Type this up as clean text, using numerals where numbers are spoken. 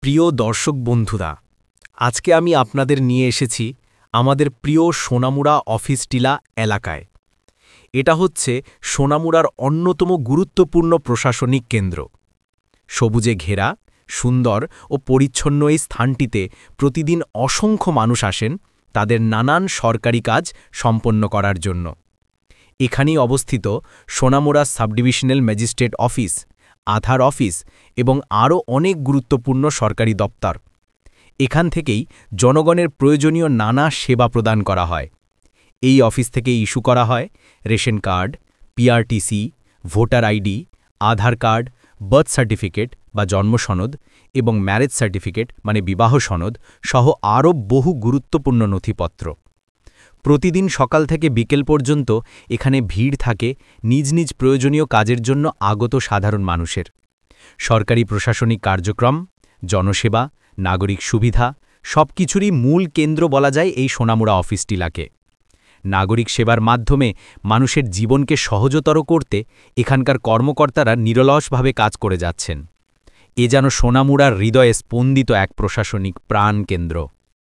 প্রিয় দর্শক বন্ধুরা, আজকে আমি আপনাদের নিয়ে এসেছি আমাদের প্রিয় সোনামুড়া অফিস টিলা এলাকায়। এটা হচ্ছে সোনামুড়ার অন্যতম গুরুত্বপূর্ণ প্রশাসনিক কেন্দ্র। সবুজে ঘেরা, সুন্দর ও পরিচ্ছন্ন এই স্থানটিতে প্রতিদিন অসংখ্য মানুষ আসেন তাদের নানান সরকারি কাজ সম্পন্ন করার জন্য। এখানেই অবস্থিত সোনামুড়া সাবডিভিশনাল ম্যাজিস্ট্রেট অফিস, আধার অফিস এবং আরও অনেক গুরুত্বপূর্ণ সরকারি দপ্তর। এখান থেকেই জনগণের প্রয়োজনীয় নানা সেবা প্রদান করা হয়। এই অফিস থেকে ইস্যু করা হয় ration card, PRTC, voter ID, Aadhaar card, birth certificate বা জন্ম সনদ এবং ম্যারেজ সার্টিফিকেট মানে বিবাহ সনদ সহ আরও বহু গুরুত্বপূর্ণ নথিপত্র। প্রতিদিন সকাল থেকে বিকেল পর্যন্ত এখানে ভিড় থাকে নিজ নিজ প্রয়োজনীয় কাজের জন্য আগত সাধারণ মানুষের। সরকারি প্রশাসনিক কার্যক্রম, জনসেবা, নাগরিক সুবিধা সবকিছুরই মূল কেন্দ্র বলা যায় এই সোনামুড়া অফিস টিলাকে। নাগরিক সেবার মাধ্যমে মানুষের জীবনকে সহজতর করতে এখানকার কর্মকর্তারা নিরলসভাবে কাজ করে যাচ্ছেন। এ যেন সোনামুড়ার হৃদয়ে স্পন্দিত এক প্রশাসনিক প্রাণকেন্দ্র।